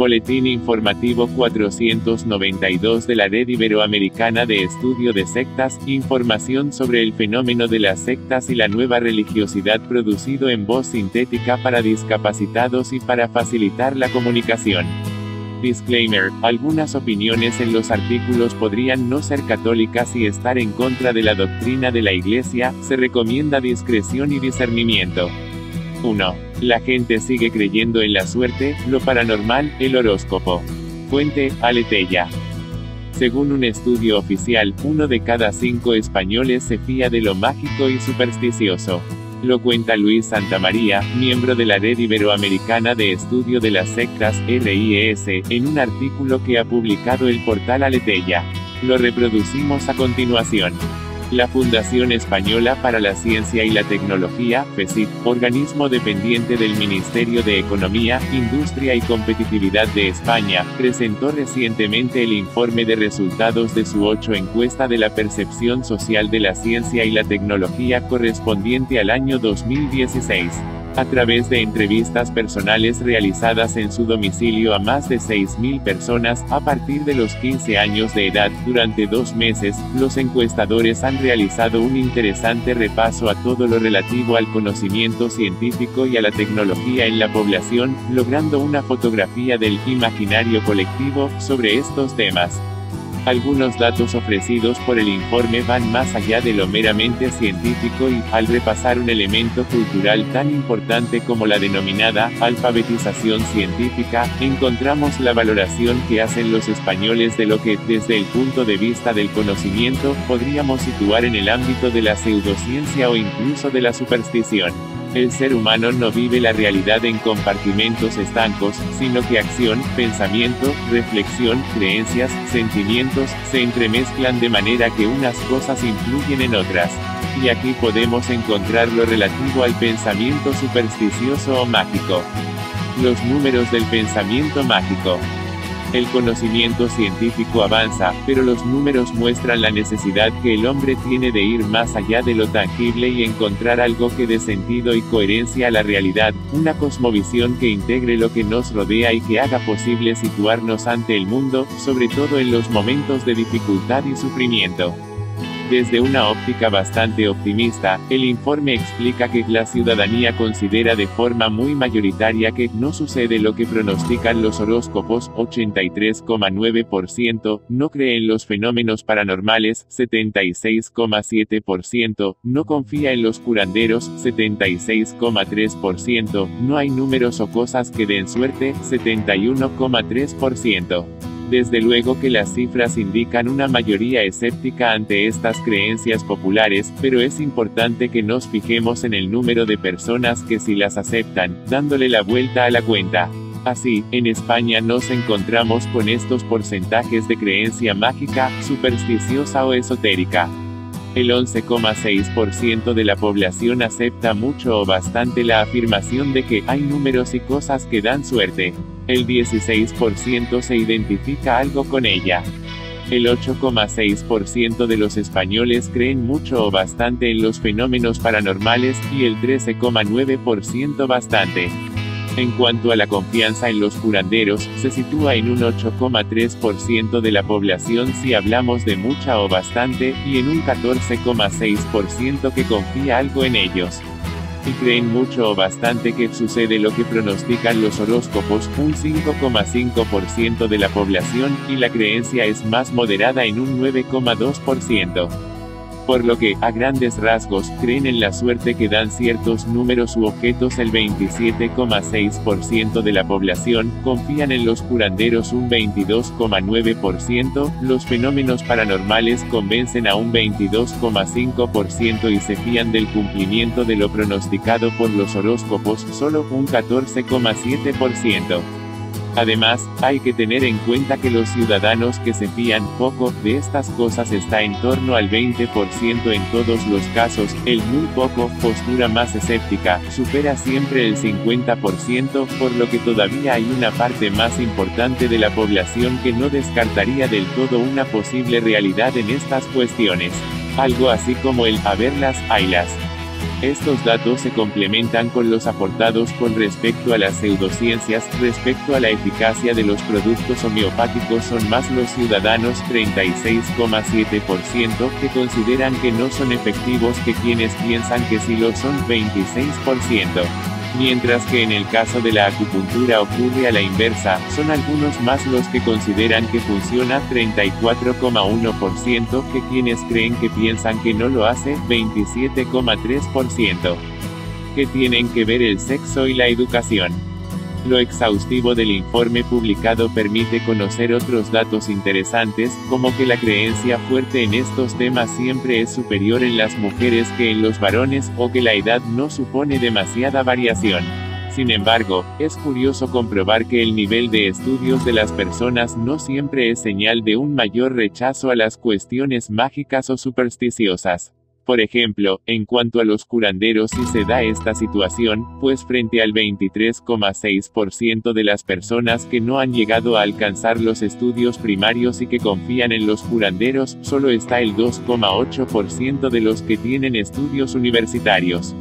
Boletín Informativo 492 de la Red Iberoamericana de Estudio de Sectas, información sobre el fenómeno de las sectas y la nueva religiosidad producido en voz sintética para discapacitados y para facilitar la comunicación. Disclaimer: algunas opiniones en los artículos podrían no ser católicas y estar en contra de la doctrina de la Iglesia, se recomienda discreción y discernimiento. 1. La gente sigue creyendo en la suerte, lo paranormal, el horóscopo. Fuente: Aleteia. Según un estudio oficial, 1 de cada 5 españoles se fía de lo mágico y supersticioso. Lo cuenta Luis Santamaría, miembro de la Red Iberoamericana de Estudio de las Sectas, RIES, en un artículo que ha publicado el portal Aleteia. Lo reproducimos a continuación. La Fundación Española para la Ciencia y la Tecnología, FECIT, organismo dependiente del Ministerio de Economía, Industria y Competitividad de España, presentó recientemente el informe de resultados de su 8 encuesta de la percepción social de la ciencia y la tecnología correspondiente al año 2016. A través de entrevistas personales realizadas en su domicilio a más de 6.000 personas, a partir de los 15 años de edad, durante 2 meses, los encuestadores han realizado un interesante repaso a todo lo relativo al conocimiento científico y a la tecnología en la población, logrando una fotografía del imaginario colectivo sobre estos temas. Algunos datos ofrecidos por el informe van más allá de lo meramente científico y, al repasar un elemento cultural tan importante como la denominada alfabetización científica, encontramos la valoración que hacen los españoles de lo que, desde el punto de vista del conocimiento, podríamos situar en el ámbito de la pseudociencia o incluso de la superstición. El ser humano no vive la realidad en compartimentos estancos, sino que acción, pensamiento, reflexión, creencias, sentimientos, se entremezclan de manera que unas cosas influyen en otras. Y aquí podemos encontrar lo relativo al pensamiento supersticioso o mágico. Los números del pensamiento mágico. El conocimiento científico avanza, pero los números muestran la necesidad que el hombre tiene de ir más allá de lo tangible y encontrar algo que dé sentido y coherencia a la realidad, una cosmovisión que integre lo que nos rodea y que haga posible situarnos ante el mundo, sobre todo en los momentos de dificultad y sufrimiento. Desde una óptica bastante optimista, el informe explica que la ciudadanía considera de forma muy mayoritaria que no sucede lo que pronostican los horóscopos, 83,9%, no cree en los fenómenos paranormales, 76,7%, no confía en los curanderos, 76,3%, no hay números o cosas que den suerte, 71,3%. Desde luego que las cifras indican una mayoría escéptica ante estas creencias populares, pero es importante que nos fijemos en el número de personas que sí las aceptan, dándole la vuelta a la cuenta. Así, en España nos encontramos con estos porcentajes de creencia mágica, supersticiosa o esotérica. El 11,6% de la población acepta mucho o bastante la afirmación de que hay números y cosas que dan suerte. El 16% se identifica algo con ella. El 8,6% de los españoles creen mucho o bastante en los fenómenos paranormales, y el 13,9% bastante. En cuanto a la confianza en los curanderos, se sitúa en un 8,3% de la población si hablamos de mucha o bastante, y en un 14,6% que confía algo en ellos. Y creen mucho o bastante que sucede lo que pronostican los horóscopos, un 5,5% de la población, y la creencia es más moderada en un 9,2%. Por lo que, a grandes rasgos, creen en la suerte que dan ciertos números u objetos el 27,6% de la población, confían en los curanderos un 22,9%, los fenómenos paranormales convencen a un 22,5% y se fían del cumplimiento de lo pronosticado por los horóscopos solo un 14,7%. Además, hay que tener en cuenta que los ciudadanos que se fían poco de estas cosas está en torno al 20% en todos los casos, el muy poco, postura más escéptica, supera siempre el 50%, por lo que todavía hay una parte más importante de la población que no descartaría del todo una posible realidad en estas cuestiones. Algo así como el, a verlas, haylas. Estos datos se complementan con los aportados con respecto a las pseudociencias. Respecto a la eficacia de los productos homeopáticos, son más los ciudadanos, 36,7%, que consideran que no son efectivos que quienes piensan que sí lo son, 26%. Mientras que en el caso de la acupuntura ocurre a la inversa, son algunos más los que consideran que funciona, 34,1%, que quienes creen que piensan que no lo hace, 27,3%. ¿Qué tienen que ver el sexo y la educación? Lo exhaustivo del informe publicado permite conocer otros datos interesantes, como que la creencia fuerte en estos temas siempre es superior en las mujeres que en los varones, o que la edad no supone demasiada variación. Sin embargo, es curioso comprobar que el nivel de estudios de las personas no siempre es señal de un mayor rechazo a las cuestiones mágicas o supersticiosas. Por ejemplo, en cuanto a los curanderos, sí se da esta situación, pues frente al 23,6% de las personas que no han llegado a alcanzar los estudios primarios y que confían en los curanderos, solo está el 2,8% de los que tienen estudios universitarios.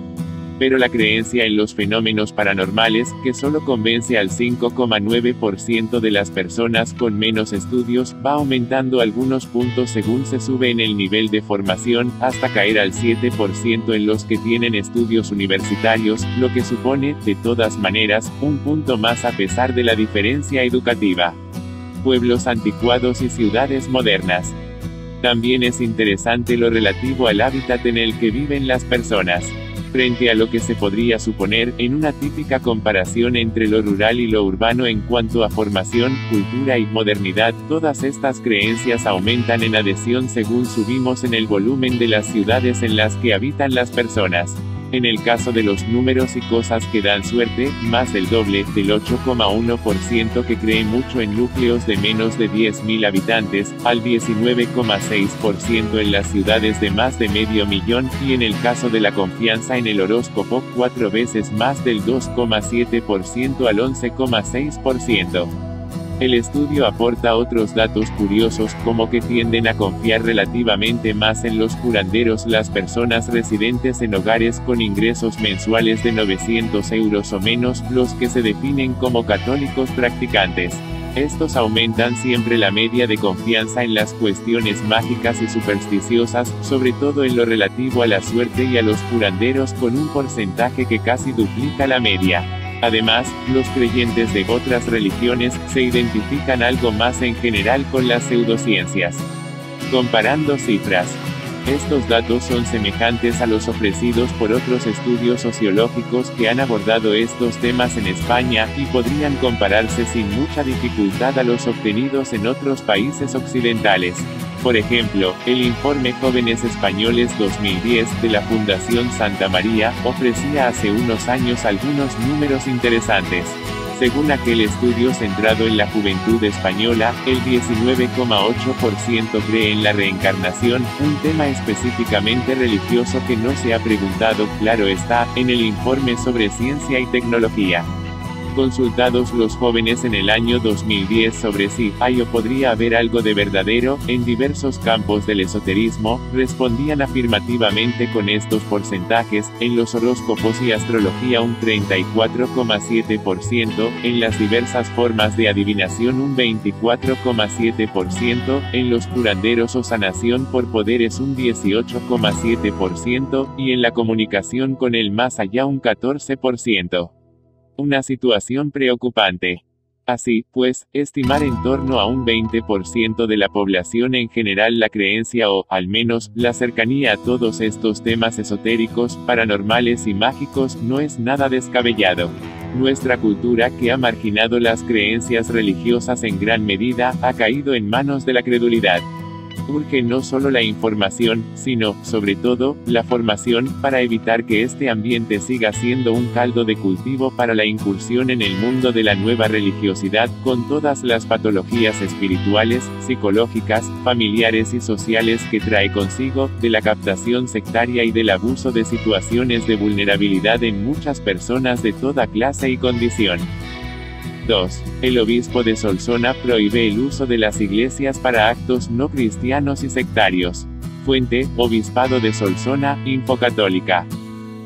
Pero la creencia en los fenómenos paranormales, que solo convence al 5,9% de las personas con menos estudios, va aumentando algunos puntos según se sube en el nivel de formación, hasta caer al 7% en los que tienen estudios universitarios, lo que supone, de todas maneras, un punto más a pesar de la diferencia educativa. Pueblos anticuados y ciudades modernas. También es interesante lo relativo al hábitat en el que viven las personas. Frente a lo que se podría suponer, en una típica comparación entre lo rural y lo urbano en cuanto a formación, cultura y modernidad, todas estas creencias aumentan en adhesión según subimos en el volumen de las ciudades en las que habitan las personas. En el caso de los números y cosas que dan suerte, más del doble, del 8,1% que cree mucho en núcleos de menos de 10.000 habitantes, al 19,6% en las ciudades de más de medio millón, y en el caso de la confianza en el horóscopo, 4 veces más, del 2,7% al 11,6%. El estudio aporta otros datos curiosos, como que tienden a confiar relativamente más en los curanderos las personas residentes en hogares con ingresos mensuales de 900 euros o menos, los que se definen como católicos practicantes. Estos aumentan siempre la media de confianza en las cuestiones mágicas y supersticiosas, sobre todo en lo relativo a la suerte y a los curanderos, con un porcentaje que casi duplica la media. Además, los creyentes de otras religiones se identifican algo más en general con las pseudociencias. Comparando cifras. Estos datos son semejantes a los ofrecidos por otros estudios sociológicos que han abordado estos temas en España, y podrían compararse sin mucha dificultad a los obtenidos en otros países occidentales. Por ejemplo, el informe Jóvenes Españoles 2010 de la Fundación Santa María ofrecía hace unos años algunos números interesantes. Según aquel estudio centrado en la juventud española, el 19,8% cree en la reencarnación, un tema específicamente religioso que no se ha preguntado, claro está, en el informe sobre ciencia y tecnología. Consultados los jóvenes en el año 2010 sobre si hay o podría haber algo de verdadero en diversos campos del esoterismo, respondían afirmativamente con estos porcentajes: en los horóscopos y astrología un 34,7%, en las diversas formas de adivinación un 24,7%, en los curanderos o sanación por poderes un 18,7%, y en la comunicación con el más allá un 14%. Una situación preocupante. Así, pues, estimar en torno a un 20% de la población en general la creencia o, al menos, la cercanía a todos estos temas esotéricos, paranormales y mágicos, no es nada descabellado. Nuestra cultura, que ha marginado las creencias religiosas en gran medida, ha caído en manos de la credulidad. Urge no solo la información, sino, sobre todo, la formación, para evitar que este ambiente siga siendo un caldo de cultivo para la incursión en el mundo de la nueva religiosidad, con todas las patologías espirituales, psicológicas, familiares y sociales que trae consigo, de la captación sectaria y del abuso de situaciones de vulnerabilidad en muchas personas de toda clase y condición. 2. El obispo de Solsona prohíbe el uso de las iglesias para actos no cristianos y sectarios. Fuente: Obispado de Solsona, Infocatólica.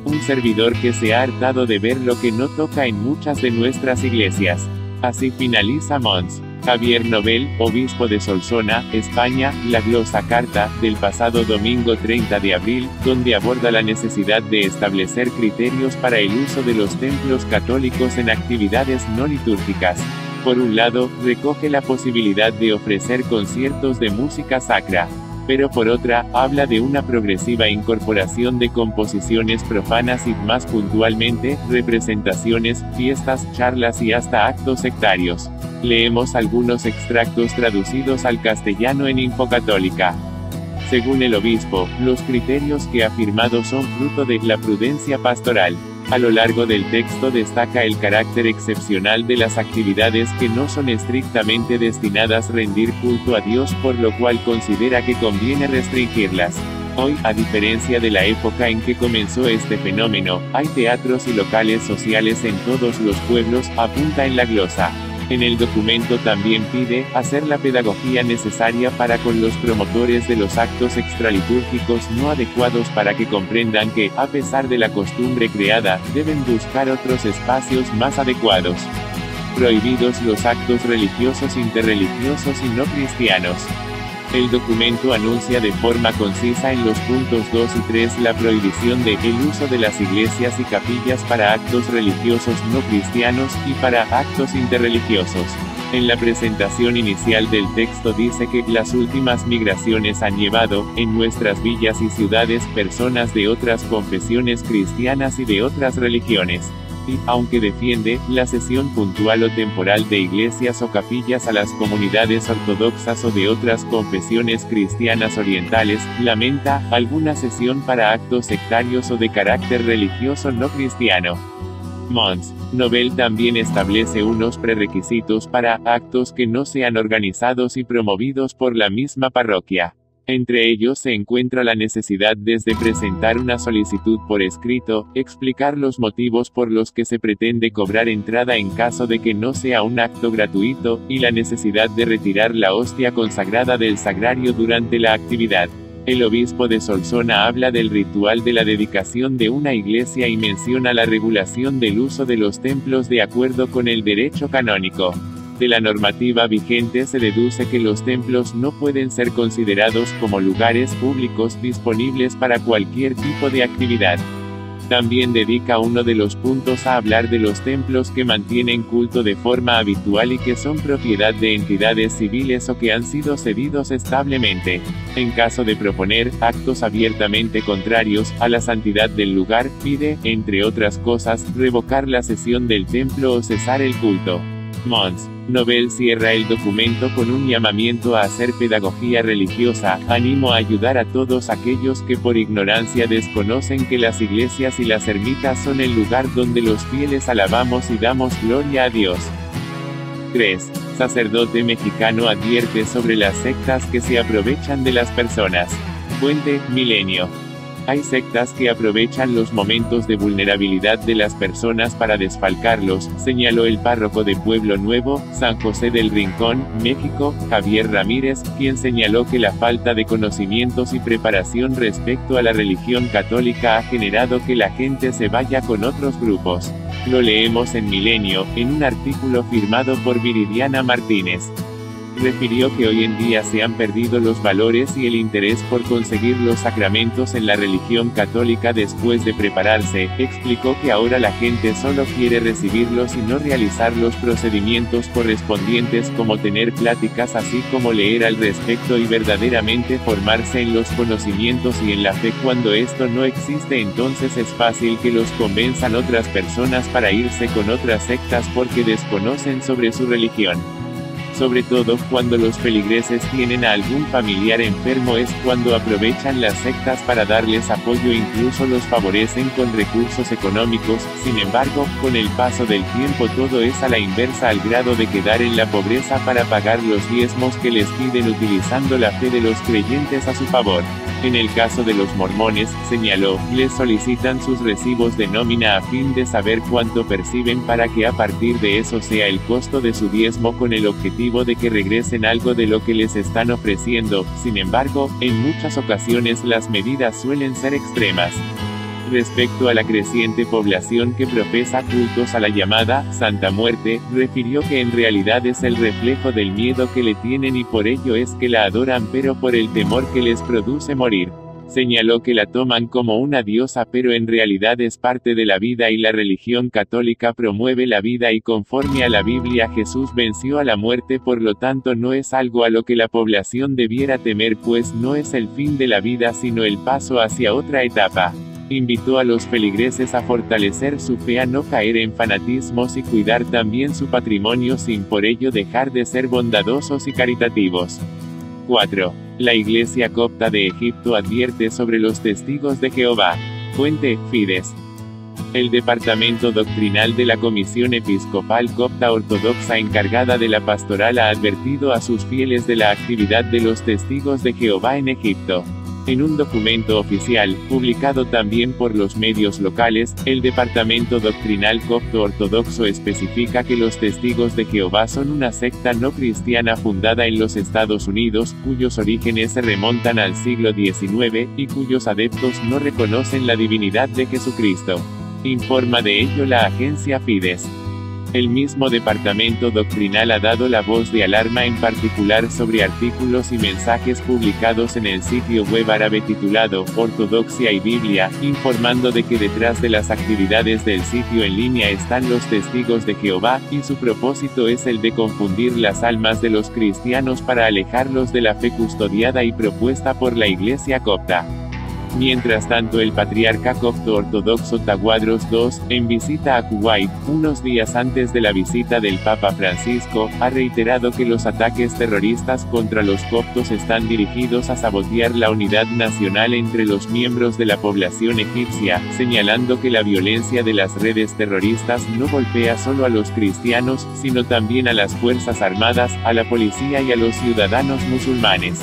Un servidor que se ha hartado de ver lo que no toca en muchas de nuestras iglesias. Así finaliza Mons. Javier Nobel, obispo de Solsona, España, la glosa carta, del pasado domingo 30 de abril, donde aborda la necesidad de establecer criterios para el uso de los templos católicos en actividades no litúrgicas. Por un lado, recoge la posibilidad de ofrecer conciertos de música sacra. Pero por otra, habla de una progresiva incorporación de composiciones profanas y, más puntualmente, representaciones, fiestas, charlas y hasta actos sectarios. Leemos algunos extractos traducidos al castellano en Infocatólica. Según el obispo, los criterios que ha afirmado son fruto de la prudencia pastoral. A lo largo del texto destaca el carácter excepcional de las actividades que no son estrictamente destinadas a rendir culto a Dios, por lo cual considera que conviene restringirlas. Hoy, a diferencia de la época en que comenzó este fenómeno, hay teatros y locales sociales en todos los pueblos, apunta en la glosa. En el documento también pide hacer la pedagogía necesaria para con los promotores de los actos extralitúrgicos no adecuados para que comprendan que, a pesar de la costumbre creada, deben buscar otros espacios más adecuados. Prohibidos los actos religiosos, interreligiosos y no cristianos. El documento anuncia de forma concisa en los puntos 2 y 3 la prohibición de el uso de las iglesias y capillas para actos religiosos no cristianos, y para actos interreligiosos. En la presentación inicial del texto dice que las últimas migraciones han llevado, en nuestras villas y ciudades, personas de otras confesiones cristianas y de otras religiones. Y, aunque defiende la cesión puntual o temporal de iglesias o capillas a las comunidades ortodoxas o de otras confesiones cristianas orientales, lamenta alguna cesión para actos sectarios o de carácter religioso no cristiano. Mons. Nobel también establece unos prerequisitos para actos que no sean organizados y promovidos por la misma parroquia. Entre ellos se encuentra la necesidad desde presentar una solicitud por escrito, explicar los motivos por los que se pretende cobrar entrada en caso de que no sea un acto gratuito, y la necesidad de retirar la hostia consagrada del sagrario durante la actividad. El obispo de Solsona habla del ritual de la dedicación de una iglesia y menciona la regulación del uso de los templos de acuerdo con el derecho canónico. De la normativa vigente se deduce que los templos no pueden ser considerados como lugares públicos disponibles para cualquier tipo de actividad. También dedica uno de los puntos a hablar de los templos que mantienen culto de forma habitual y que son propiedad de entidades civiles o que han sido cedidos establemente. En caso de proponer actos abiertamente contrarios a la santidad del lugar, pide, entre otras cosas, revocar la cesión del templo o cesar el culto. Mons. Nobel cierra el documento con un llamamiento a hacer pedagogía religiosa. Animo a ayudar a todos aquellos que por ignorancia desconocen que las iglesias y las ermitas son el lugar donde los fieles alabamos y damos gloria a Dios. 3. Sacerdote mexicano advierte sobre las sectas que se aprovechan de las personas. Fuente, Milenio. Hay sectas que aprovechan los momentos de vulnerabilidad de las personas para desfalcarlos, señaló el párroco de Pueblo Nuevo, San José del Rincón, México, Javier Ramírez, quien señaló que la falta de conocimientos y preparación respecto a la religión católica ha generado que la gente se vaya con otros grupos. Lo leemos en Milenio, en un artículo firmado por Viridiana Martínez. Refirió que hoy en día se han perdido los valores y el interés por conseguir los sacramentos en la religión católica después de prepararse. Explicó que ahora la gente solo quiere recibirlos y no realizar los procedimientos correspondientes como tener pláticas así como leer al respecto y verdaderamente formarse en los conocimientos y en la fe. Cuando esto no existe, entonces es fácil que los convenzan otras personas para irse con otras sectas porque desconocen sobre su religión. Sobre todo cuando los feligreses tienen a algún familiar enfermo es cuando aprovechan las sectas para darles apoyo e incluso los favorecen con recursos económicos. Sin embargo, con el paso del tiempo todo es a la inversa al grado de quedar en la pobreza para pagar los diezmos que les piden utilizando la fe de los creyentes a su favor. En el caso de los mormones, señaló, les solicitan sus recibos de nómina a fin de saber cuánto perciben para que a partir de eso sea el costo de su diezmo con el objetivo de que regresen algo de lo que les están ofreciendo. Sin embargo, en muchas ocasiones las medidas suelen ser extremas. Respecto a la creciente población que profesa cultos a la llamada Santa Muerte, refirió que en realidad es el reflejo del miedo que le tienen y por ello es que la adoran, pero por el temor que les produce morir. Señaló que la toman como una diosa, pero en realidad es parte de la vida y la religión católica promueve la vida y conforme a la Biblia Jesús venció a la muerte, por lo tanto no es algo a lo que la población debiera temer, pues no es el fin de la vida sino el paso hacia otra etapa. Invitó a los feligreses a fortalecer su fe, a no caer en fanatismos y cuidar también su patrimonio sin por ello dejar de ser bondadosos y caritativos. 4. La Iglesia Copta de Egipto advierte sobre los testigos de Jehová. Fuente, Fides. El Departamento Doctrinal de la Comisión Episcopal Copta Ortodoxa encargada de la pastoral ha advertido a sus fieles de la actividad de los testigos de Jehová en Egipto. En un documento oficial, publicado también por los medios locales, el Departamento Doctrinal Copto Ortodoxo especifica que los testigos de Jehová son una secta no cristiana fundada en los Estados Unidos, cuyos orígenes se remontan al siglo XIX, y cuyos adeptos no reconocen la divinidad de Jesucristo. Informa de ello la agencia Fides. El mismo departamento doctrinal ha dado la voz de alarma en particular sobre artículos y mensajes publicados en el sitio web árabe titulado Ortodoxia y Biblia, informando de que detrás de las actividades del sitio en línea están los testigos de Jehová, y su propósito es el de confundir las almas de los cristianos para alejarlos de la fe custodiada y propuesta por la Iglesia Copta. Mientras tanto, el patriarca copto ortodoxo Tawadros II, en visita a Kuwait, unos días antes de la visita del Papa Francisco, ha reiterado que los ataques terroristas contra los coptos están dirigidos a sabotear la unidad nacional entre los miembros de la población egipcia, señalando que la violencia de las redes terroristas no golpea solo a los cristianos, sino también a las fuerzas armadas, a la policía y a los ciudadanos musulmanes.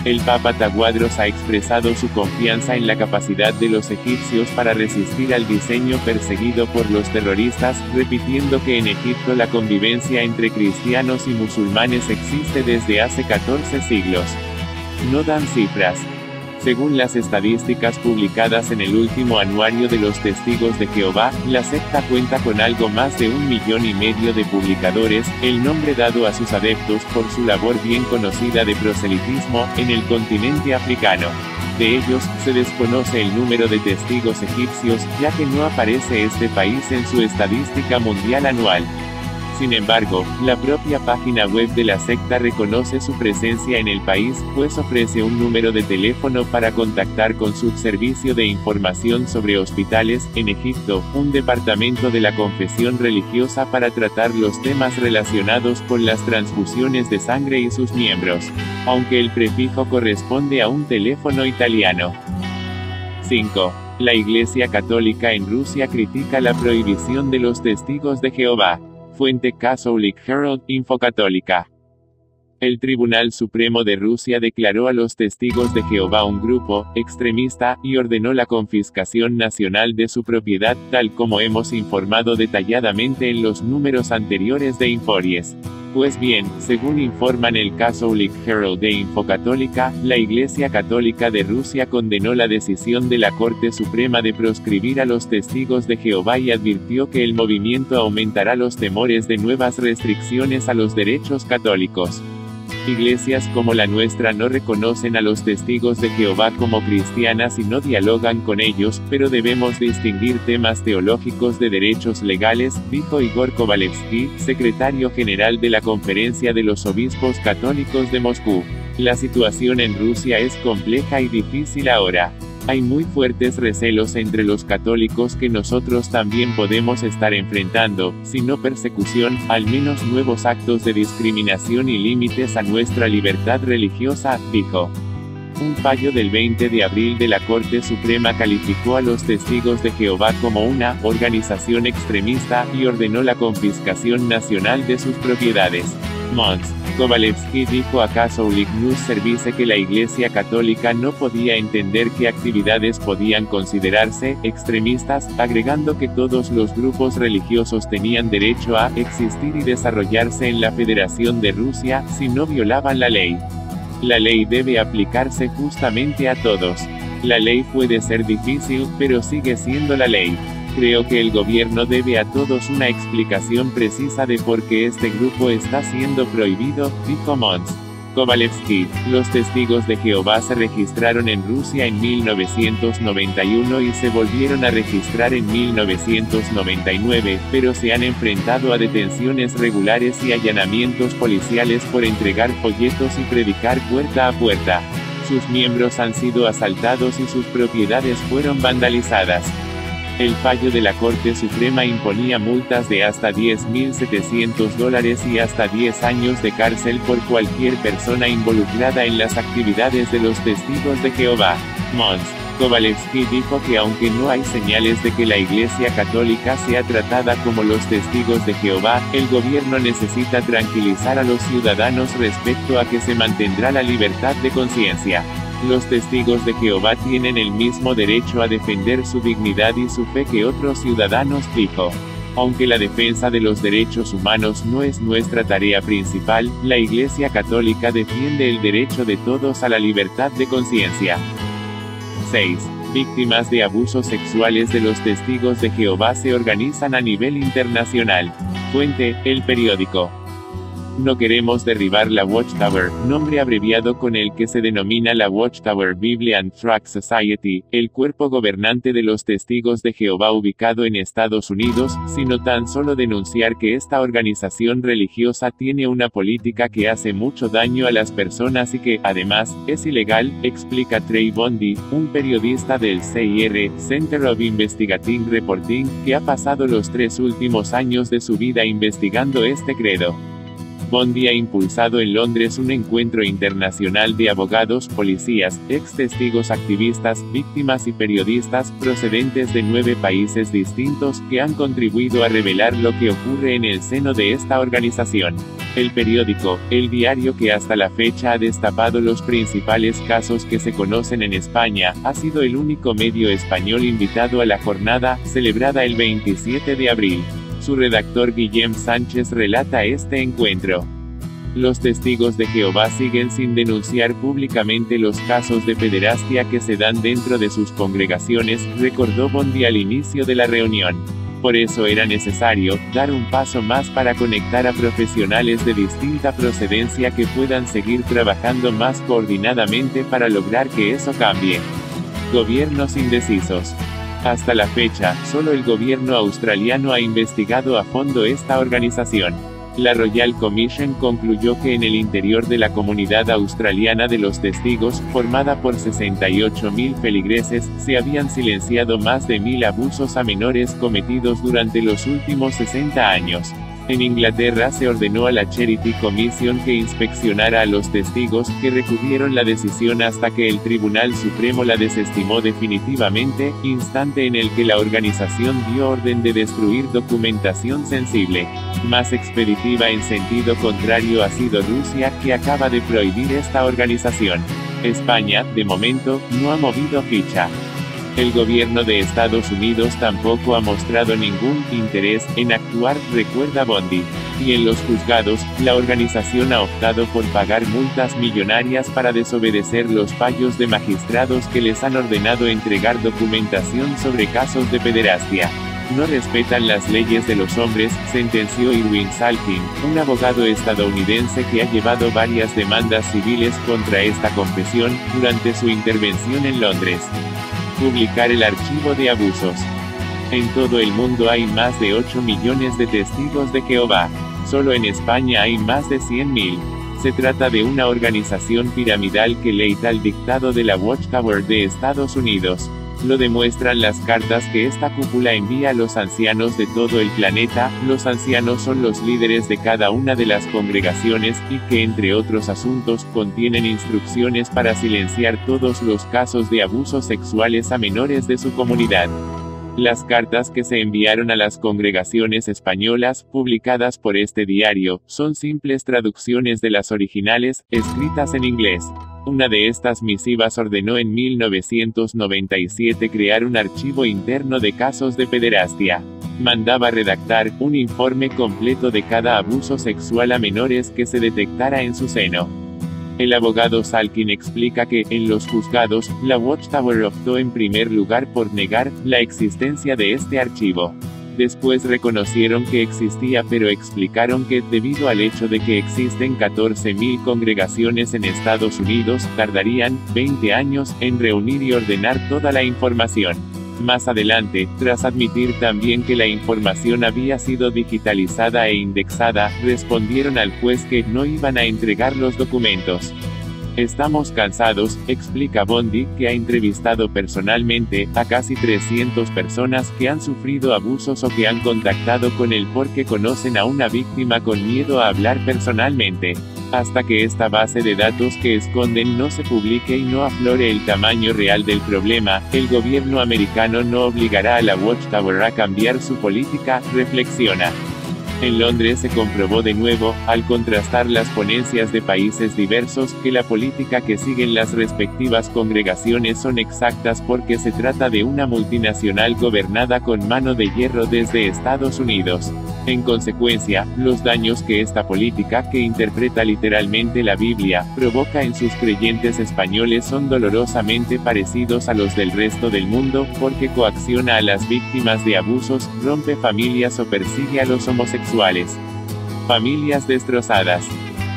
El Papa Tawadros ha expresado su confianza en la capacidad de los egipcios para resistir al diseño perseguido por los terroristas, repitiendo que en Egipto la convivencia entre cristianos y musulmanes existe desde hace 14 siglos. No dan cifras. Según las estadísticas publicadas en el último anuario de los Testigos de Jehová, la secta cuenta con algo más de 1,5 millones de publicadores, el nombre dado a sus adeptos por su labor bien conocida de proselitismo en el continente africano. De ellos, se desconoce el número de testigos egipcios, ya que no aparece este país en su estadística mundial anual. Sin embargo, la propia página web de la secta reconoce su presencia en el país, pues ofrece un número de teléfono para contactar con su servicio de información sobre hospitales, en Egipto, un departamento de la confesión religiosa para tratar los temas relacionados con las transfusiones de sangre y sus miembros, aunque el prefijo corresponde a un teléfono italiano. 5. La Iglesia Católica en Rusia critica la prohibición de los testigos de Jehová. Fuente Catholic Herald, Infocatólica. El Tribunal Supremo de Rusia declaró a los testigos de Jehová un grupo extremista, y ordenó la confiscación nacional de su propiedad, tal como hemos informado detalladamente en los números anteriores de Informes. Pues bien, según informan el Catholic Herald e Infocatólica, la Iglesia Católica de Rusia condenó la decisión de la Corte Suprema de proscribir a los testigos de Jehová y advirtió que el movimiento aumentará los temores de nuevas restricciones a los derechos católicos. Iglesias como la nuestra no reconocen a los testigos de Jehová como cristianas y no dialogan con ellos, pero debemos distinguir temas teológicos de derechos legales, dijo Igor Kovalevsky, secretario general de la Conferencia de los Obispos Católicos de Moscú. La situación en Rusia es compleja y difícil ahora. Hay muy fuertes recelos entre los católicos que nosotros también podemos estar enfrentando, si no persecución, al menos nuevos actos de discriminación y límites a nuestra libertad religiosa, dijo. Un fallo del 20 de abril de la Corte Suprema calificó a los testigos de Jehová como una organización extremista y ordenó la confiscación nacional de sus propiedades. Mons. Kovalevsky dijo a Catholic News Service que la Iglesia Católica no podía entender qué actividades podían considerarse extremistas, agregando que todos los grupos religiosos tenían derecho a existir y desarrollarse en la Federación de Rusia, si no violaban la ley. La ley debe aplicarse justamente a todos. La ley puede ser difícil, pero sigue siendo la ley. Creo que el gobierno debe a todos una explicación precisa de por qué este grupo está siendo prohibido, dijo Mons. Kovalevsky. Los testigos de Jehová se registraron en Rusia en 1991 y se volvieron a registrar en 1999, pero se han enfrentado a detenciones regulares y allanamientos policiales por entregar folletos y predicar puerta a puerta. Sus miembros han sido asaltados y sus propiedades fueron vandalizadas. El fallo de la Corte Suprema imponía multas de hasta $10.700 y hasta 10 años de cárcel por cualquier persona involucrada en las actividades de los testigos de Jehová. Mons. Kovalevsky dijo que aunque no hay señales de que la Iglesia Católica sea tratada como los testigos de Jehová, el gobierno necesita tranquilizar a los ciudadanos respecto a que se mantendrá la libertad de conciencia. Los testigos de Jehová tienen el mismo derecho a defender su dignidad y su fe que otros ciudadanos, dijo. Aunque la defensa de los derechos humanos no es nuestra tarea principal, la Iglesia Católica defiende el derecho de todos a la libertad de conciencia. 6. Víctimas de abusos sexuales de los testigos de Jehová se organizan a nivel internacional. Fuente, El Periódico. No queremos derribar la Watchtower, nombre abreviado con el que se denomina la Watchtower Bible and Tract Society, el cuerpo gobernante de los testigos de Jehová ubicado en Estados Unidos, sino tan solo denunciar que esta organización religiosa tiene una política que hace mucho daño a las personas y que, además, es ilegal, explica Trey Bondi, un periodista del CIR, Center of Investigative Reporting, que ha pasado los 3 últimos años de su vida investigando este credo. Bondi ha impulsado en Londres un encuentro internacional de abogados, policías, ex-testigos, activistas, víctimas y periodistas, procedentes de 9 países distintos, que han contribuido a revelar lo que ocurre en el seno de esta organización. El periódico, el diario que hasta la fecha ha destapado los principales casos que se conocen en España, ha sido el único medio español invitado a la jornada, celebrada el 27 de abril. Su redactor Guillem Sánchez relata este encuentro. Los testigos de Jehová siguen sin denunciar públicamente los casos de pederastia que se dan dentro de sus congregaciones, recordó Bondi al inicio de la reunión. Por eso era necesario dar un paso más para conectar a profesionales de distinta procedencia que puedan seguir trabajando más coordinadamente para lograr que eso cambie. Gobiernos indecisos. Hasta la fecha, solo el gobierno australiano ha investigado a fondo esta organización. La Royal Commission concluyó que en el interior de la comunidad australiana de los testigos, formada por 68.000 feligreses, se habían silenciado más de 1.000 abusos a menores cometidos durante los últimos 60 años. En Inglaterra se ordenó a la Charity Commission que inspeccionara a los testigos, que recurrieron la decisión hasta que el Tribunal Supremo la desestimó definitivamente, instante en el que la organización dio orden de destruir documentación sensible. Más expeditiva en sentido contrario ha sido Rusia, que acaba de prohibir esta organización. España, de momento, no ha movido ficha. El gobierno de Estados Unidos tampoco ha mostrado ningún interés en actuar, recuerda Bondi. Y en los juzgados, la organización ha optado por pagar multas millonarias para desobedecer los fallos de magistrados que les han ordenado entregar documentación sobre casos de pederastia. No respetan las leyes de los hombres, sentenció Irwin Salkin, un abogado estadounidense que ha llevado varias demandas civiles contra esta confesión, durante su intervención en Londres. Publicar el archivo de abusos. En todo el mundo hay más de 8 millones de testigos de Jehová. Solo en España hay más de 100.000. Se trata de una organización piramidal que leita al dictado de la Watchtower de Estados Unidos. Lo demuestran las cartas que esta cúpula envía a los ancianos de todo el planeta. Los ancianos son los líderes de cada una de las congregaciones, y que entre otros asuntos, contienen instrucciones para silenciar todos los casos de abusos sexuales a menores de su comunidad. Las cartas que se enviaron a las congregaciones españolas, publicadas por este diario, son simples traducciones de las originales, escritas en inglés. Una de estas misivas ordenó en 1997 crear un archivo interno de casos de pederastia. Mandaba redactar un informe completo de cada abuso sexual a menores que se detectara en su seno. El abogado Salkin explica que, en los juzgados, la Watchtower optó en primer lugar por negar la existencia de este archivo. Después reconocieron que existía, pero explicaron que, debido al hecho de que existen 14.000 congregaciones en Estados Unidos, tardarían 20 años en reunir y ordenar toda la información. Más adelante, tras admitir también que la información había sido digitalizada e indexada, respondieron al juez que no iban a entregar los documentos. Estamos cansados, explica Bondi, que ha entrevistado personalmente a casi 300 personas que han sufrido abusos o que han contactado con él porque conocen a una víctima con miedo a hablar personalmente. Hasta que esta base de datos que esconden no se publique y no aflore el tamaño real del problema, el gobierno americano no obligará a la Watchtower a cambiar su política, reflexiona. En Londres se comprobó de nuevo, al contrastar las ponencias de países diversos, que la política que siguen las respectivas congregaciones son exactas porque se trata de una multinacional gobernada con mano de hierro desde Estados Unidos. En consecuencia, los daños que esta política, que interpreta literalmente la Biblia, provoca en sus creyentes españoles son dolorosamente parecidos a los del resto del mundo, porque coacciona a las víctimas de abusos, rompe familias o persigue a los homosexuales. Familias destrozadas.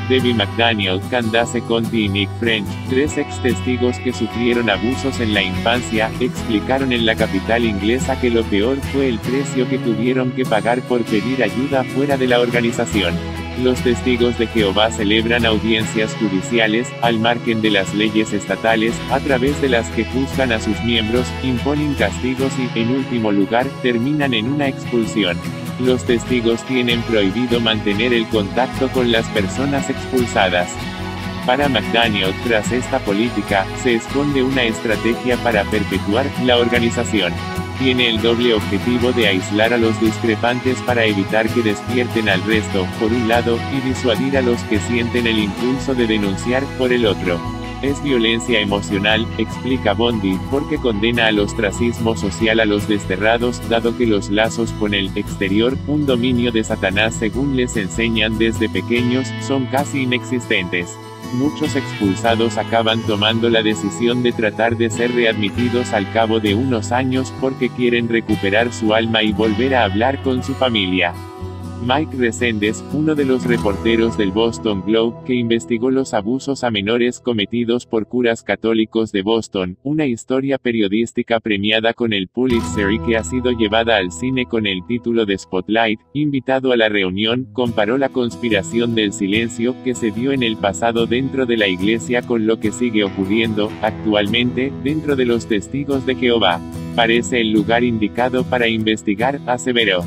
Debbie McDaniel, Candace Conti y Nick French, 3 ex-testigos que sufrieron abusos en la infancia, explicaron en la capital inglesa que lo peor fue el precio que tuvieron que pagar por pedir ayuda fuera de la organización. Los testigos de Jehová celebran audiencias judiciales, al margen de las leyes estatales, a través de las que juzgan a sus miembros, imponen castigos y, en último lugar, terminan en una expulsión. Los testigos tienen prohibido mantener el contacto con las personas expulsadas. Para McDaniel, tras esta política, se esconde una estrategia para perpetuar la organización. Tiene el doble objetivo de aislar a los discrepantes para evitar que despierten al resto, por un lado, y disuadir a los que sienten el impulso de denunciar, por el otro. Es violencia emocional, explica Bondi, porque condena al ostracismo social a los desterrados, dado que los lazos con el exterior, un dominio de Satanás según les enseñan desde pequeños, son casi inexistentes. Muchos expulsados acaban tomando la decisión de tratar de ser readmitidos al cabo de unos años porque quieren recuperar su alma y volver a hablar con su familia. Mike Reséndez, uno de los reporteros del Boston Globe, que investigó los abusos a menores cometidos por curas católicos de Boston, una historia periodística premiada con el Pulitzer y que ha sido llevada al cine con el título de Spotlight, invitado a la reunión, comparó la conspiración del silencio que se dio en el pasado dentro de la iglesia con lo que sigue ocurriendo, actualmente, dentro de los testigos de Jehová. Parece el lugar indicado para investigar, aseveró.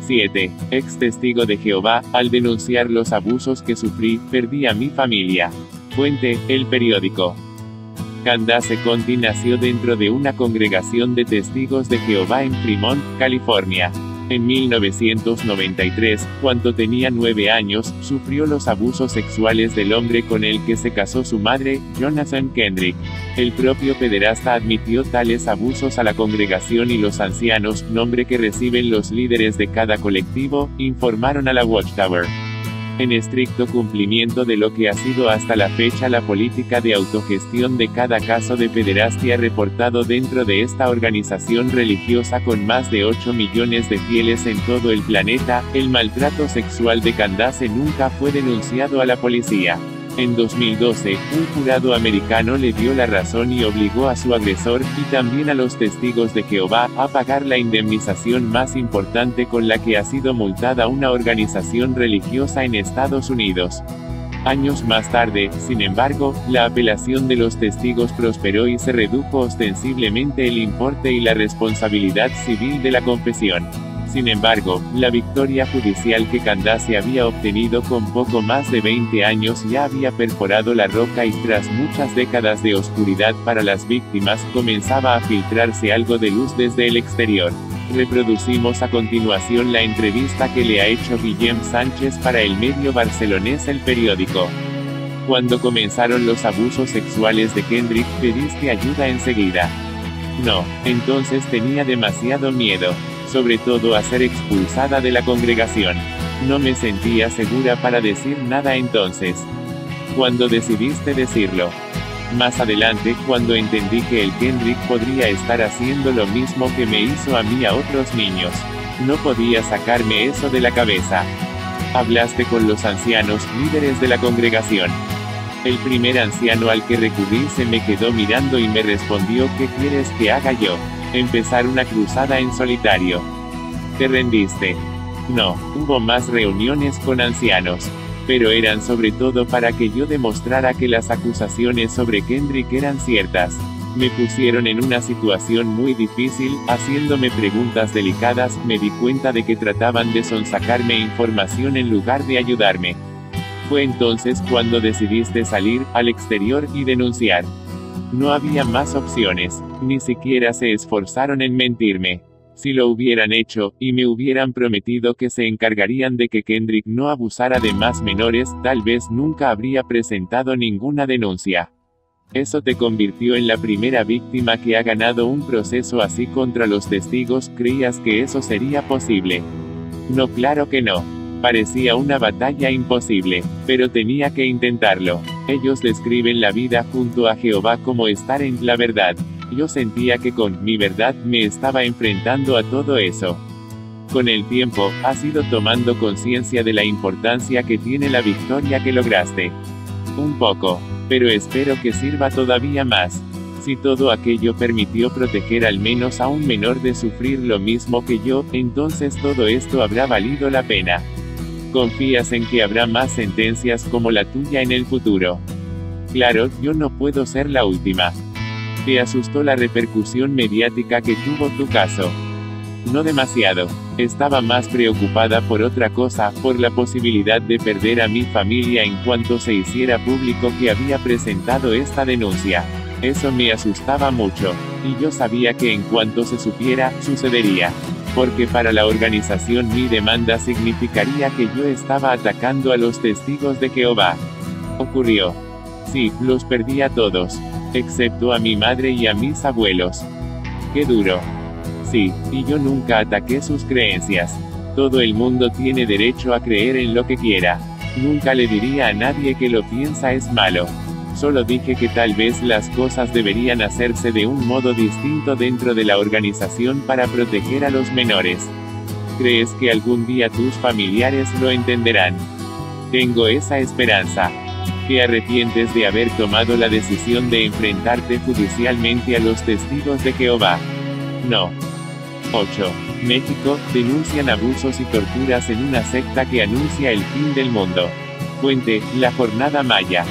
7. Ex testigo de Jehová, al denunciar los abusos que sufrí, perdí a mi familia. Fuente, El Periódico. Candace Conti nació dentro de una congregación de testigos de Jehová en Fremont, California. En 1993, cuando tenía 9 años, sufrió los abusos sexuales del hombre con el que se casó su madre, Jonathan Kendrick. El propio pederasta admitió tales abusos a la congregación y los ancianos, nombre que reciben los líderes de cada colectivo, informaron a la Watchtower. En estricto cumplimiento de lo que ha sido hasta la fecha la política de autogestión de cada caso de pederastia reportado dentro de esta organización religiosa con más de 8 millones de fieles en todo el planeta, el maltrato sexual de Candace nunca fue denunciado a la policía. En 2012, un jurado americano le dio la razón y obligó a su agresor, y también a los testigos de Jehová, a pagar la indemnización más importante con la que ha sido multada una organización religiosa en Estados Unidos. Años más tarde, sin embargo, la apelación de los testigos prosperó y se redujo ostensiblemente el importe y la responsabilidad civil de la confesión. Sin embargo, la victoria judicial que Candace había obtenido con poco más de 20 años ya había perforado la roca y tras muchas décadas de oscuridad para las víctimas, comenzaba a filtrarse algo de luz desde el exterior. Reproducimos a continuación la entrevista que le ha hecho Guillem Sánchez para el medio barcelonés El Periódico. Cuando comenzaron los abusos sexuales de Kendrick, ¿pediste ayuda enseguida? No, entonces tenía demasiado miedo. Sobre todo a ser expulsada de la congregación. No me sentía segura para decir nada entonces. cuando decidiste decirlo. Más adelante, cuando entendí que el Kendrick podría estar haciendo lo mismo que me hizo a mí a otros niños. No podía sacarme eso de la cabeza. Hablaste con los ancianos, líderes de la congregación. El primer anciano al que recurrí se me quedó mirando y me respondió: ¿qué quieres que haga yo? Empezar una cruzada en solitario. ¿Te rendiste? No, hubo más reuniones con ancianos. Pero eran sobre todo para que yo demostrara que las acusaciones sobre Kendrick eran ciertas. Me pusieron en una situación muy difícil, haciéndome preguntas delicadas. Me di cuenta de que trataban de sonsacarme información en lugar de ayudarme. Fue entonces cuando decidiste salir al exterior y denunciar. No había más opciones, ni siquiera se esforzaron en mentirme. Si lo hubieran hecho, y me hubieran prometido que se encargarían de que Kendrick no abusara de más menores, tal vez nunca habría presentado ninguna denuncia. Eso te convirtió en la primera víctima que ha ganado un proceso así contra los testigos. ¿Creías que eso sería posible? No, claro que no. Parecía una batalla imposible, pero tenía que intentarlo. Ellos describen la vida junto a Jehová como estar en la verdad. Yo sentía que con mi verdad me estaba enfrentando a todo eso. Con el tiempo, has ido tomando conciencia de la importancia que tiene la victoria que lograste. Un poco, pero espero que sirva todavía más. Si todo aquello permitió proteger al menos a un menor de sufrir lo mismo que yo, entonces todo esto habrá valido la pena. ¿Confías en que habrá más sentencias como la tuya en el futuro? Claro, yo no puedo ser la última. ¿Te asustó la repercusión mediática que tuvo tu caso? No demasiado. Estaba más preocupada por otra cosa, por la posibilidad de perder a mi familia en cuanto se hiciera público que había presentado esta denuncia. Eso me asustaba mucho. Y yo sabía que en cuanto se supiera, sucedería. Porque para la organización mi demanda significaría que yo estaba atacando a los testigos de Jehová. Ocurrió. Sí, los perdí a todos. Excepto a mi madre y a mis abuelos. Qué duro. Sí, y yo nunca ataqué sus creencias. Todo el mundo tiene derecho a creer en lo que quiera. Nunca le diría a nadie que lo piensa es malo. Solo dije que tal vez las cosas deberían hacerse de un modo distinto dentro de la organización para proteger a los menores. ¿Crees que algún día tus familiares lo entenderán? Tengo esa esperanza. ¿Te arrepientes de haber tomado la decisión de enfrentarte judicialmente a los testigos de Jehová? No. 8. México, denuncian abusos y torturas en una secta que anuncia el fin del mundo. Fuente, La Jornada Maya.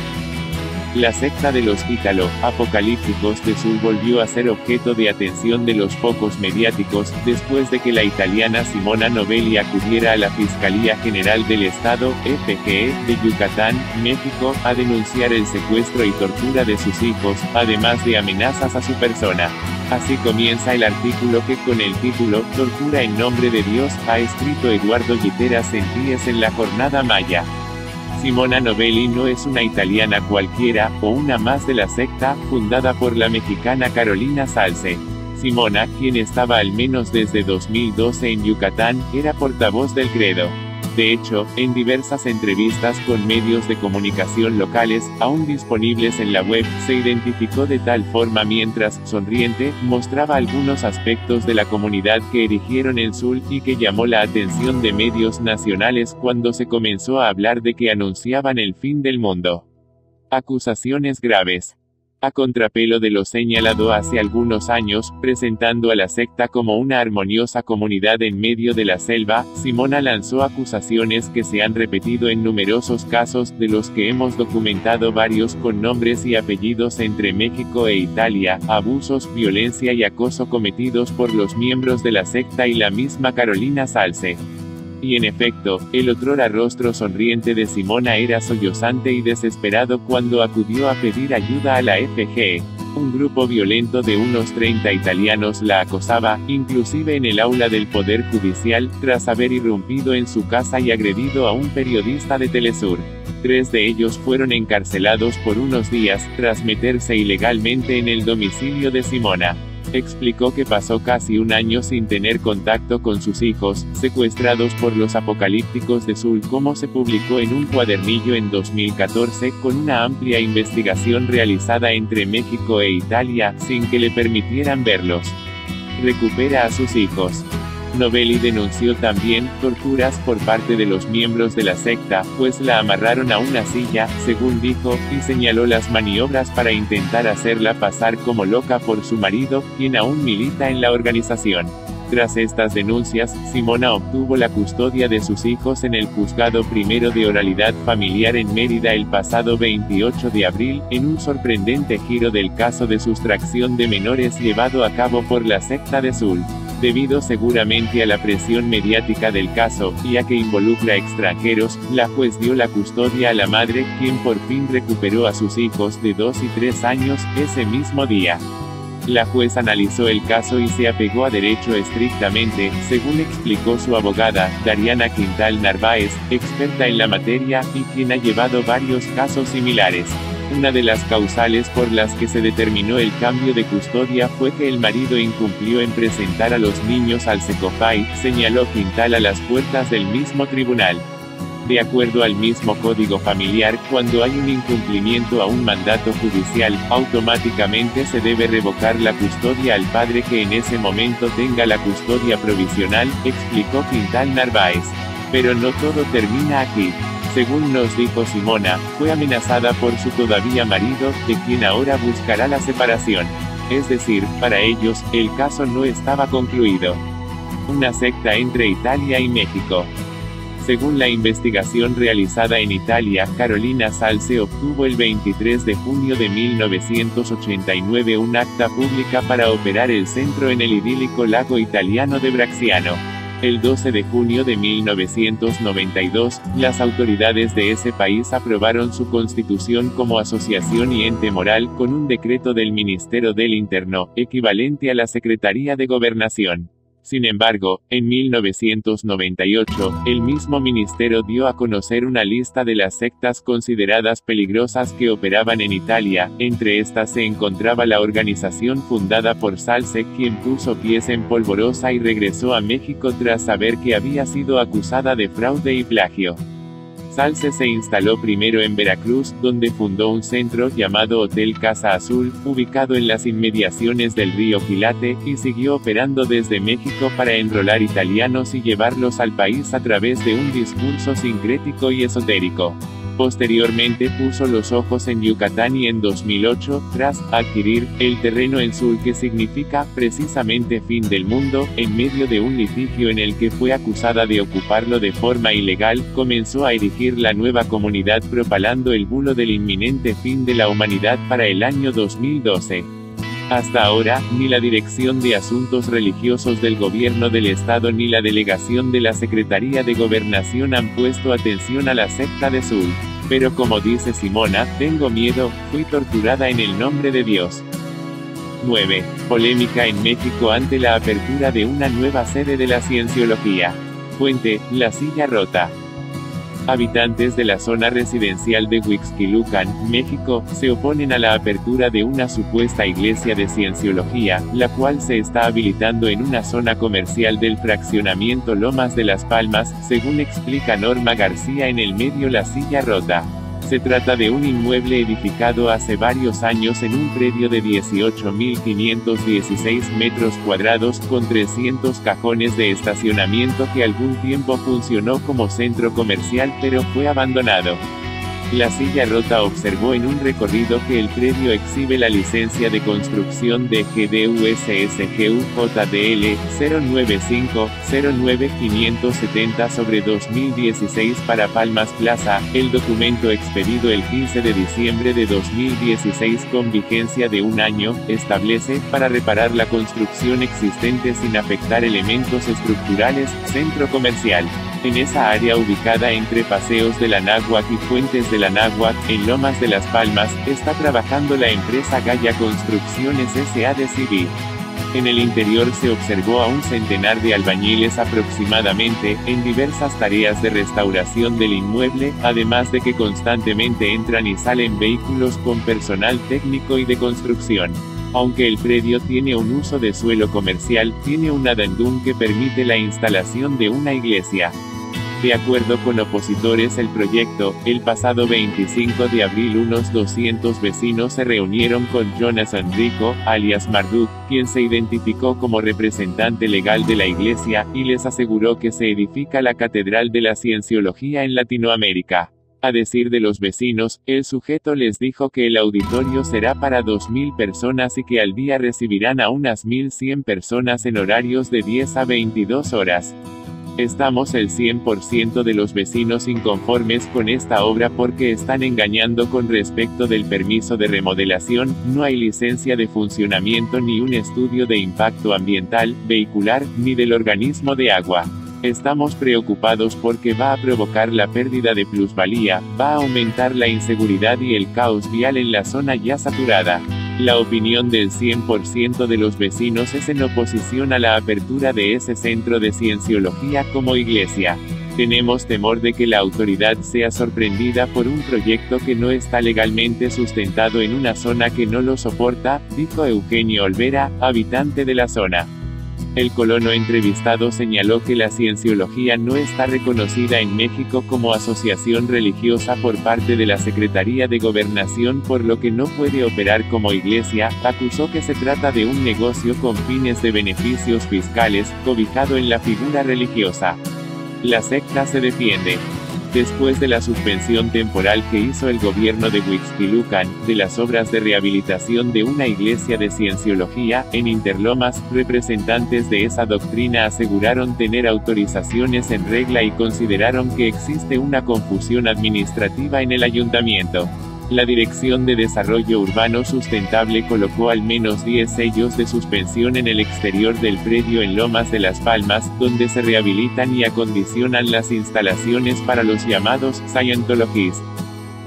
La secta de los ítalo-apocalípticos de Sur volvió a ser objeto de atención de los focos mediáticos, después de que la italiana Simona Novelli acudiera a la Fiscalía General del Estado, FGE, de Yucatán, México, a denunciar el secuestro y tortura de sus hijos, además de amenazas a su persona. Así comienza el artículo que con el título, Tortura en nombre de Dios, ha escrito Eduardo Guiteras Sentíes en La Jornada Maya. Simona Novelli no es una italiana cualquiera, o una más de la secta, fundada por la mexicana Carolina Salce. Simona, quien estaba al menos desde 2012 en Yucatán, era portavoz del credo. De hecho, en diversas entrevistas con medios de comunicación locales, aún disponibles en la web, se identificó de tal forma mientras, sonriente, mostraba algunos aspectos de la comunidad que erigieron el Sul, y que llamó la atención de medios nacionales cuando se comenzó a hablar de que anunciaban el fin del mundo. Acusaciones graves. A contrapelo de lo señalado hace algunos años, presentando a la secta como una armoniosa comunidad en medio de la selva, Simona lanzó acusaciones que se han repetido en numerosos casos, de los que hemos documentado varios con nombres y apellidos entre México e Italia, abusos, violencia y acoso cometidos por los miembros de la secta y la misma Carolina Salce. Y en efecto, el otrora rostro sonriente de Simona era sollozante y desesperado cuando acudió a pedir ayuda a la FGE. Un grupo violento de unos 30 italianos la acosaba, inclusive en el aula del Poder Judicial, tras haber irrumpido en su casa y agredido a un periodista de Telesur. 3 de ellos fueron encarcelados por unos días, tras meterse ilegalmente en el domicilio de Simona. Explicó que pasó casi un año sin tener contacto con sus hijos, secuestrados por los apocalípticos de Sul, como se publicó en un cuadernillo en 2014, con una amplia investigación realizada entre México e Italia, sin que le permitieran verlos. Recupera a sus hijos. Novelli denunció también torturas por parte de los miembros de la secta, pues la amarraron a una silla, según dijo, y señaló las maniobras para intentar hacerla pasar como loca por su marido, quien aún milita en la organización. Tras estas denuncias, Simona obtuvo la custodia de sus hijos en el Juzgado Primero de Oralidad Familiar en Mérida el pasado 28 de abril, en un sorprendente giro del caso de sustracción de menores llevado a cabo por la secta de Sul. Debido seguramente a la presión mediática del caso, y a que involucra extranjeros, la juez dio la custodia a la madre, quien por fin recuperó a sus hijos de 2 y 3 años, ese mismo día. La juez analizó el caso y se apegó a derecho estrictamente, según explicó su abogada, Dariana Quintal Narváez, experta en la materia, y quien ha llevado varios casos similares. Una de las causales por las que se determinó el cambio de custodia fue que el marido incumplió en presentar a los niños al Secofai, señaló Quintal a las puertas del mismo tribunal. De acuerdo al mismo Código Familiar, cuando hay un incumplimiento a un mandato judicial, automáticamente se debe revocar la custodia al padre que en ese momento tenga la custodia provisional, explicó Quintal Narváez. Pero no todo termina aquí. Según nos dijo Simona, fue amenazada por su todavía marido, de quien ahora buscará la separación. Es decir, para ellos, el caso no estaba concluido. Una secta entre Italia y México. Según la investigación realizada en Italia, Carolina Salce obtuvo el 23 de junio de 1989 un acta pública para operar el centro en el idílico lago italiano de Bracciano. El 12 de junio de 1992, las autoridades de ese país aprobaron su constitución como asociación y ente moral, con un decreto del Ministerio del Interno, equivalente a la Secretaría de Gobernación. Sin embargo, en 1998, el mismo ministerio dio a conocer una lista de las sectas consideradas peligrosas que operaban en Italia. Entre estas se encontraba la organización fundada por Salce, quien puso pies en Polvorosa y regresó a México tras saber que había sido acusada de fraude y plagio. Salce se instaló primero en Veracruz, donde fundó un centro llamado Hotel Casa Azul, ubicado en las inmediaciones del río Quilate, y siguió operando desde México para enrolar italianos y llevarlos al país a través de un discurso sincrético y esotérico. Posteriormente puso los ojos en Yucatán y en 2008, tras adquirir el terreno en Sul, que significa precisamente fin del mundo, en medio de un litigio en el que fue acusada de ocuparlo de forma ilegal, comenzó a erigir la nueva comunidad propalando el bulo del inminente fin de la humanidad para el año 2012. Hasta ahora, ni la Dirección de Asuntos Religiosos del Gobierno del Estado ni la Delegación de la Secretaría de Gobernación han puesto atención a la secta de Sul. Pero como dice Simona, tengo miedo, fui torturada en el nombre de Dios. 9. Polémica en México ante la apertura de una nueva sede de la Cienciología. Fuente, La Silla Rota. Habitantes de la zona residencial de Huixquilucan, México, se oponen a la apertura de una supuesta iglesia de cienciología, la cual se está habilitando en una zona comercial del fraccionamiento Lomas de las Palmas, según explica Norma García en el medio La Silla Rota. Se trata de un inmueble edificado hace varios años en un predio de 18.516 metros cuadrados con 300 cajones de estacionamiento que algún tiempo funcionó como centro comercial pero fue abandonado. La Silla Rota observó en un recorrido que el predio exhibe la licencia de construcción de GDUSSGU-JDL 095-09570/2016 para Palmas Plaza. El documento expedido el 15 de diciembre de 2016 con vigencia de un año, establece, para reparar la construcción existente sin afectar elementos estructurales, centro comercial. En esa área ubicada entre Paseos de la Náhuac y Fuentes de la Náhuac, en Lomas de las Palmas, está trabajando la empresa Gaya Construcciones S.A. Civil. En el interior se observó a un centenar de albañiles aproximadamente, en diversas tareas de restauración del inmueble, además de que constantemente entran y salen vehículos con personal técnico y de construcción. Aunque el predio tiene un uso de suelo comercial, tiene un adendum que permite la instalación de una iglesia. De acuerdo con opositores el proyecto, el pasado 25 de abril unos 200 vecinos se reunieron con Jonathan Rico, alias Marduk, quien se identificó como representante legal de la iglesia, y les aseguró que se edifica la Catedral de la Cienciología en Latinoamérica. A decir de los vecinos, el sujeto les dijo que el auditorio será para 2.000 personas y que al día recibirán a unas 1.100 personas en horarios de 10 a 22 horas. Estamos el 100% de los vecinos inconformes con esta obra porque están engañando con respecto del permiso de remodelación, no hay licencia de funcionamiento ni un estudio de impacto ambiental, vehicular, ni del organismo de agua. Estamos preocupados porque va a provocar la pérdida de plusvalía, va a aumentar la inseguridad y el caos vial en la zona ya saturada. La opinión del 100% de los vecinos es en oposición a la apertura de ese centro de cienciología como iglesia. Tenemos temor de que la autoridad sea sorprendida por un proyecto que no está legalmente sustentado en una zona que no lo soporta, dijo Eugenio Olvera, habitante de la zona. El colono entrevistado señaló que la cienciología no está reconocida en México como asociación religiosa por parte de la Secretaría de Gobernación, por lo que no puede operar como iglesia. Acusó que se trata de un negocio con fines de beneficios fiscales, cobijado en la figura religiosa. La secta se defiende. Después de la suspensión temporal que hizo el gobierno de Huixquilucan, de las obras de rehabilitación de una iglesia de cienciología, en Interlomas, representantes de esa doctrina aseguraron tener autorizaciones en regla y consideraron que existe una confusión administrativa en el ayuntamiento. La Dirección de Desarrollo Urbano Sustentable colocó al menos 10 sellos de suspensión en el exterior del predio en Lomas de las Palmas, donde se rehabilitan y acondicionan las instalaciones para los llamados Scientologists.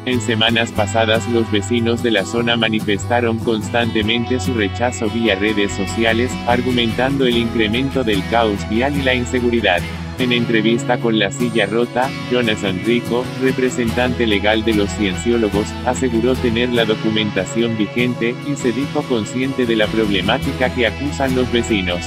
En semanas pasadas los vecinos de la zona manifestaron constantemente su rechazo vía redes sociales, argumentando el incremento del caos vial y la inseguridad. En entrevista con La Silla Rota, Jonathan Rico, representante legal de los cienciólogos, aseguró tener la documentación vigente, y se dijo consciente de la problemática que acusan los vecinos.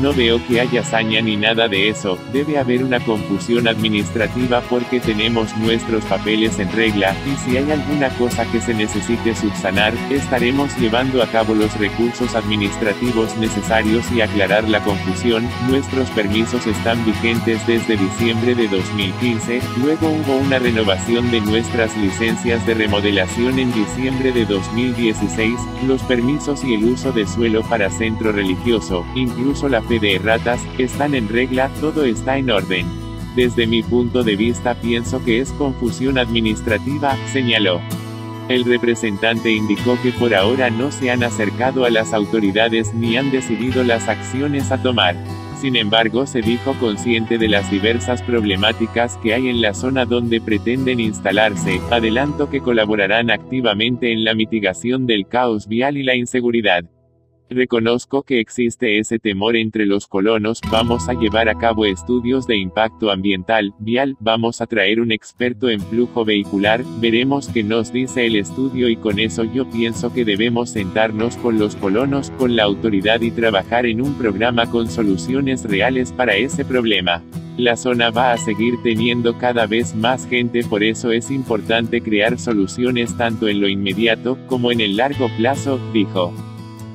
No veo que haya saña ni nada de eso, debe haber una confusión administrativa porque tenemos nuestros papeles en regla, y si hay alguna cosa que se necesite subsanar, estaremos llevando a cabo los recursos administrativos necesarios y aclarar la confusión. Nuestros permisos están vigentes desde diciembre de 2015, luego hubo una renovación de nuestras licencias de remodelación en diciembre de 2016, los permisos y el uso de suelo para centro religioso, incluso la fe de erratas, están en regla, todo está en orden. Desde mi punto de vista pienso que es confusión administrativa, señaló. El representante indicó que por ahora no se han acercado a las autoridades ni han decidido las acciones a tomar. Sin embargo, se dijo consciente de las diversas problemáticas que hay en la zona donde pretenden instalarse. Adelantó que colaborarán activamente en la mitigación del caos vial y la inseguridad. Reconozco que existe ese temor entre los colonos, vamos a llevar a cabo estudios de impacto ambiental, vial, vamos a traer un experto en flujo vehicular, veremos qué nos dice el estudio y con eso yo pienso que debemos sentarnos con los colonos, con la autoridad y trabajar en un programa con soluciones reales para ese problema. La zona va a seguir teniendo cada vez más gente, por eso es importante crear soluciones tanto en lo inmediato, como en el largo plazo, dijo.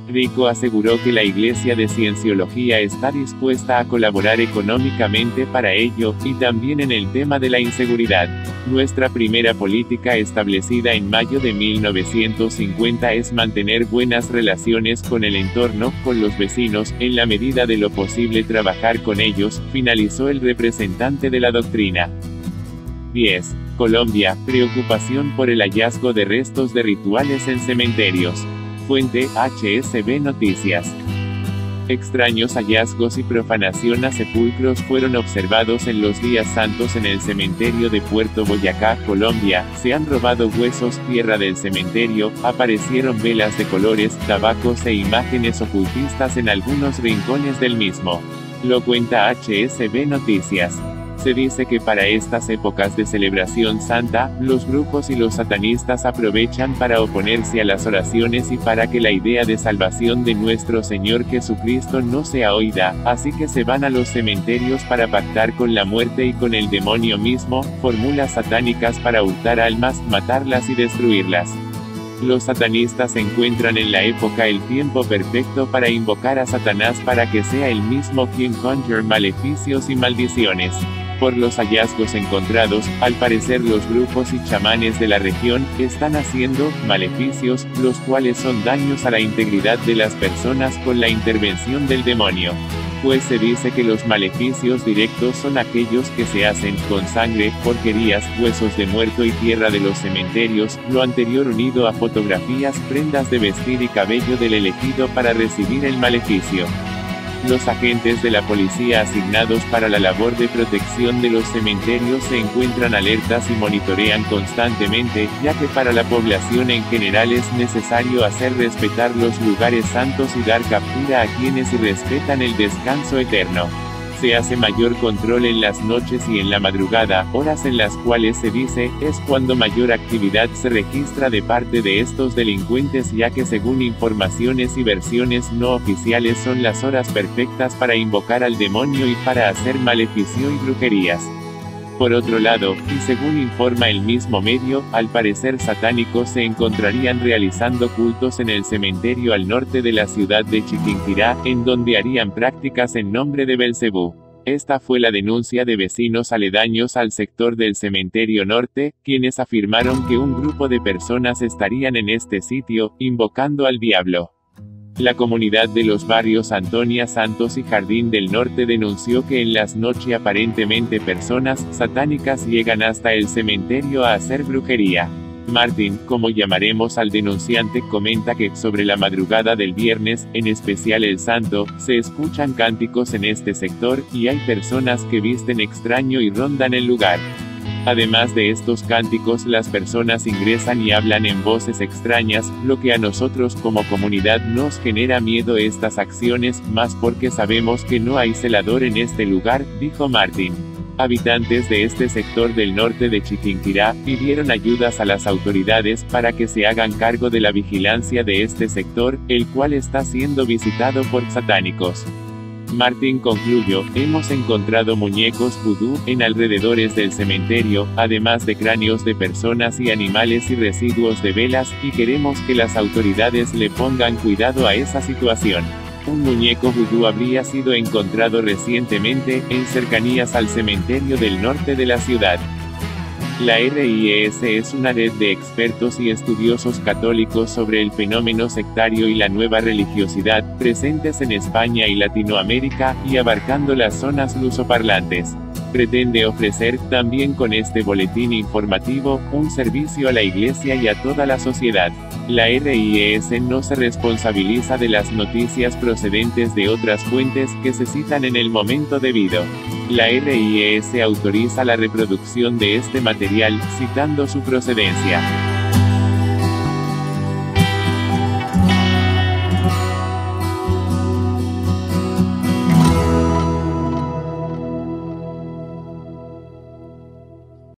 Rico aseguró que la Iglesia de Cienciología está dispuesta a colaborar económicamente para ello, y también en el tema de la inseguridad. Nuestra primera política establecida en mayo de 1950 es mantener buenas relaciones con el entorno, con los vecinos, en la medida de lo posible trabajar con ellos, finalizó el representante de la doctrina. 10. Colombia, preocupación por el hallazgo de restos de rituales en cementerios. Fuente, HSB Noticias. Extraños hallazgos y profanación a sepulcros fueron observados en los días santos en el cementerio de Puerto Boyacá, Colombia. Se han robado huesos, tierra del cementerio, aparecieron velas de colores, tabacos e imágenes ocultistas en algunos rincones del mismo. Lo cuenta HSB Noticias. Se dice que para estas épocas de celebración santa, los brujos y los satanistas aprovechan para oponerse a las oraciones y para que la idea de salvación de nuestro Señor Jesucristo no sea oída, así que se van a los cementerios para pactar con la muerte y con el demonio mismo, fórmulas satánicas para hurtar almas, matarlas y destruirlas. Los satanistas encuentran en la época el tiempo perfecto para invocar a Satanás para que sea él mismo quien conjure maleficios y maldiciones. Por los hallazgos encontrados, al parecer los brujos y chamanes de la región, están haciendo maleficios, los cuales son daños a la integridad de las personas con la intervención del demonio. Pues se dice que los maleficios directos son aquellos que se hacen con sangre, porquerías, huesos de muerto y tierra de los cementerios, lo anterior unido a fotografías, prendas de vestir y cabello del elegido para recibir el maleficio. Los agentes de la policía asignados para la labor de protección de los cementerios se encuentran alertas y monitorean constantemente, ya que para la población en general es necesario hacer respetar los lugares santos y dar captura a quienes irrespetan el descanso eterno. Se hace mayor control en las noches y en la madrugada, horas en las cuales se dice, es cuando mayor actividad se registra de parte de estos delincuentes, ya que según informaciones y versiones no oficiales son las horas perfectas para invocar al demonio y para hacer maleficio y brujerías. Por otro lado, y según informa el mismo medio, al parecer satánicos se encontrarían realizando cultos en el cementerio al norte de la ciudad de Chiquinquirá, en donde harían prácticas en nombre de Belcebú. Esta fue la denuncia de vecinos aledaños al sector del cementerio norte, quienes afirmaron que un grupo de personas estarían en este sitio, invocando al diablo. La comunidad de los barrios Antonia Santos y Jardín del Norte denunció que en las noches aparentemente personas satánicas llegan hasta el cementerio a hacer brujería. Martín, como llamaremos al denunciante, comenta que, sobre la madrugada del viernes, en especial el santo, se escuchan cánticos en este sector, y hay personas que visten extraño y rondan el lugar. Además de estos cánticos, las personas ingresan y hablan en voces extrañas, lo que a nosotros como comunidad nos genera miedo estas acciones, más porque sabemos que no hay celador en este lugar, dijo Martín. Habitantes de este sector del norte de Chiquinquirá pidieron ayudas a las autoridades para que se hagan cargo de la vigilancia de este sector, el cual está siendo visitado por satánicos. Martín concluyó, hemos encontrado muñecos vudú en alrededores del cementerio, además de cráneos de personas y animales y residuos de velas, y queremos que las autoridades le pongan cuidado a esa situación. Un muñeco vudú habría sido encontrado recientemente, en cercanías al cementerio del norte de la ciudad. La RIES es una red de expertos y estudiosos católicos sobre el fenómeno sectario y la nueva religiosidad, presentes en España y Latinoamérica, y abarcando las zonas lusoparlantes. Pretende ofrecer, también con este boletín informativo, un servicio a la Iglesia y a toda la sociedad. La RIES no se responsabiliza de las noticias procedentes de otras fuentes que se citan en el momento debido. La RIES autoriza la reproducción de este material, citando su procedencia.